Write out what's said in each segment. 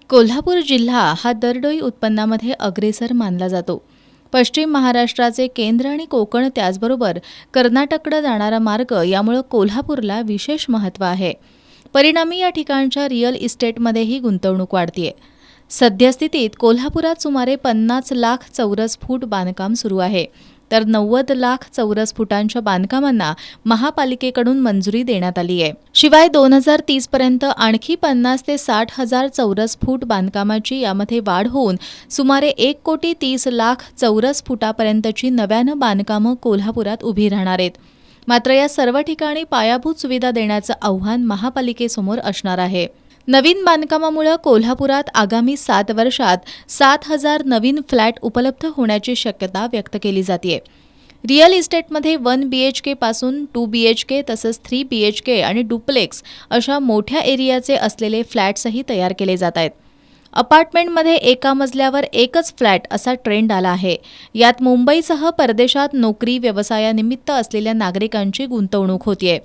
कोल्हापूर जिल्हा हा दरडोई उत्पन्नामध्ये अग्रेसर मानला जातो. पश्चिम महाराष्ट्राचे केंद्र आणि कोकण त्याचबरोबर कर्नाटककडे जाणारा मार्ग यामुळे कोल्हापूरला विशेष महत्त्व आहे. परिणामी या ठिकाणच्या रिअल इस्टेटमध्येही गुंतवणूक वाढतेय. सद्यस्थितीत कोल्हापुरात सुमारे 50 लाख चौरस फूट बांधकाम सुरू आहे, तर 90 लाख चौरस फुटांच्या बांधकामांना महापालिकेकडून मंजुरी देण्यात आली आहे. शिवाय 2030 पर्यंत आणखी 50 ते 60 हजार चौरस फूट बांधकामाची यामध्ये वाढ होऊन सुमारे 1,30,00,000 चौरस फुटापर्यंतची नव्यानं बांधकामं कोल्हापुरात उभी राहणार आहेत. मात्र या सर्व ठिकाणी पायाभूत सुविधा देण्याचं आव्हान महापालिकेसमोर असणार आहे. नवीन बांधकामामुळे कोल्हापुरात आगामी 7 वर्षात 7,000 नवीन फ्लॅट उपलब्ध होण्याची शक्यता व्यक्त केली जाते. रिअल इस्टेटमध्ये 1 BHK पासून 2 BHK तसंच 3 BHK आणि डुप्लेक्स अशा मोठ्या एरियाचे असलेले फ्लॅट्सही तयार केले जात आहेत. अपार्टमेंटमध्ये एका मजल्यावर एकच फ्लॅट असा ट्रेंड आला आहे. यात मुंबईसह परदेशात नोकरी व्यवसायानिमित्त असलेल्या नागरिकांची गुंतवणूक होतीये.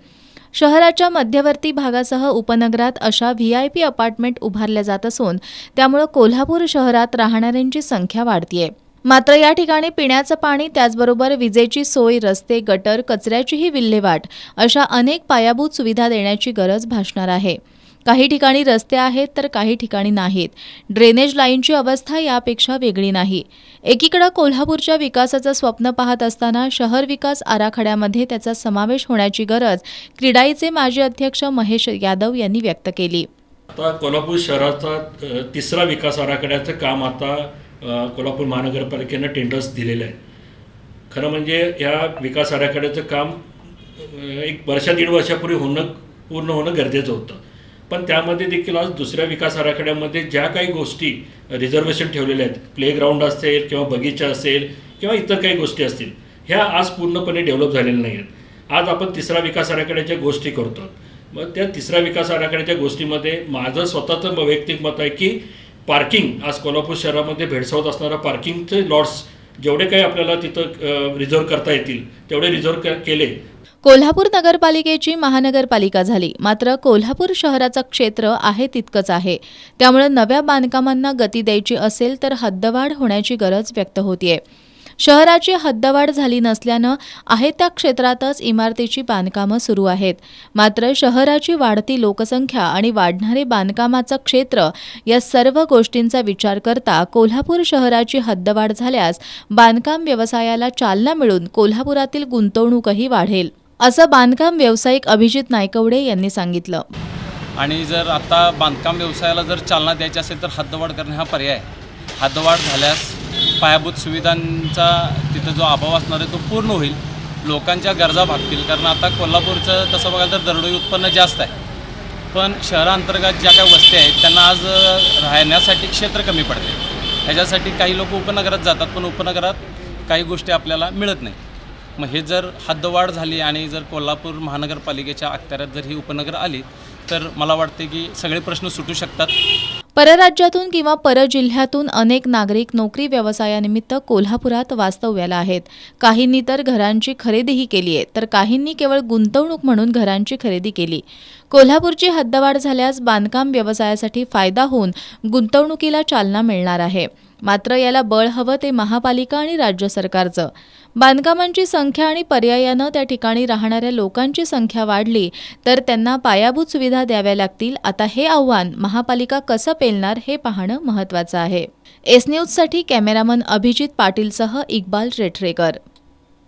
शहराच्या मध्यवर्ती भागासह उपनगरात अशा VIP अपार्टमेंट उभारल्या जात असून त्यामुळे कोल्हापूर शहरात राहणाऱ्यांची संख्या वाढतीये. मात्र या ठिकाणी पिण्याचं पाणी त्याचबरोबर विजेची सोय, रस्ते, गटर, कचऱ्याचीही विल्हेवाट अशा अनेक पायाभूत सुविधा देण्याची गरज भासणार आहे. काही ठिकाणी रस्ते आहेत तर काही ठिकाणी नाहीत. ड्रेनेज लाईनची अवस्था यापेक्षा वेगळी नाही. एकीकडे कोल्हापूरच्या विकासाचं स्वप्न पाहत असताना शहर विकास आराखड्यामध्ये त्याचा समावेश होण्याची गरज क्रीडाईचे माजी अध्यक्ष महेश यादव यांनी व्यक्त केली. आता कोल्हापूर शहराचा तिसरा विकास आराखड्याचं काम आता कोल्हापूर महानगरपालिकेनं टेंडर्स दिलेलं आहे. खरं म्हणजे या विकास आराखड्याचं काम एक दीड वर्षापूर्वी पूर्ण होणं गरजेचं होतं. पण त्यामध्ये देखील आज दुसऱ्या विकास आराखड्यामध्ये ज्या काही गोष्टी रिझर्वेशन ठेवलेल्या आहेत, प्लेग्राऊंड असेल किंवा बगीचा असेल किंवा इतर काही गोष्टी असतील, ह्या आज पूर्णपणे डेव्हलप झालेल्या नाही आहेत. आज आपण तिसरा विकास आराखड्याच्या गोष्टी करतो. मग त्या तिसऱ्या विकास आराखड्याच्या गोष्टीमध्ये माझं स्वतःचं वैयक्तिक मत आहे की पार्किंग आज कोल्हापूर शहरामध्ये भेडसावत असणारा पार्किंगचे लॉट्स जेवढे काही आपल्याला तिथं रिझर्व करता येतील तेवढे रिझर्व केले. कोल्हापूर नगरपालिकेची महानगरपालिका झाली, मात्र कोल्हापूर शहराचं क्षेत्र आहे तितकंच आहे. त्यामुळे नव्या बांधकामांना गती द्यायची असेल तर हद्दवाढ होण्याची गरज व्यक्त होतीये. शहराची हद्दवाढ झाली नसल्यानं आहे त्या क्षेत्रातच इमारतीची बांधकामं सुरू आहेत. मात्र शहराची वाढती लोकसंख्या आणि वाढणारे बांधकामाचं क्षेत्र या सर्व गोष्टींचा विचार करता कोल्हापूर शहराची हद्दवाढ झाल्यास बांधकाम व्यवसायाला चालना मिळून कोल्हापुरातील गुंतवणूकही वाढेल, असं बांधकाम व्यावसायिक अभिजित नायकवडे यांनी सांगितलं. आणि जर आता बांधकाम व्यवसायाला जर चालना द्यायची असेल तर हद्दवाढ करणे हा पर्याय आहे. हद्दवाढ झाल्यास पायाभूत सुविधांचा तिथं जो अभाव असणार आहे तो पूर्ण होईल, लोकांच्या गरजा भागतील. कारण आता कोल्हापूरचं तसं बघायला तर दरडोई उत्पन्न जास्त आहे, पण शहरांतर्गत ज्या काही वस्ती आहेत त्यांना आज राहण्यासाठी क्षेत्र कमी पडते. ह्याच्यासाठी काही लोक उपनगरात जातात, पण उपनगरात काही गोष्टी आपल्याला मिळत नाही. मग हे जर हद्दवाढ झाली आणि जर कोल्हापूर महानगरपालिकेच्या अखत्यारात जर ही उपनगर आली तर मला वाटते की सगळे प्रश्न सुटू शकतात. परराज्यातून किंवा परजिल्ह्यातून अनेक नागरिक नोकरी व्यवसायानिमित्त कोल्हापुरात वास्तव्याला आहेत. काहींनी तर घरांची खरेदीही केली आहे, तर काहींनी केवळ गुंतवणूक म्हणून घरांची खरेदी केली. कोल्हापूरची हद्दवाढ झाल्यास बांधकाम व्यवसायासाठी फायदा होऊन गुंतवणुकीला चालना मिळणार आहे. मात्र याला बळ हवं ते महापालिका आणि राज्य सरकारचं. बांधकामांची संख्या आणि पर्यायानं त्या ठिकाणी राहणाऱ्या लोकांची संख्या वाढली तर त्यांना पायाभूत सुविधा द्याव्या लागतील. आता हे आव्हान महापालिका कसं पेलणार हे पाहणं महत्त्वाचं आहे. एस न्यूजसाठी कॅमेरामन अभिजित पाटीलसह इक्बाल रेठरेकर.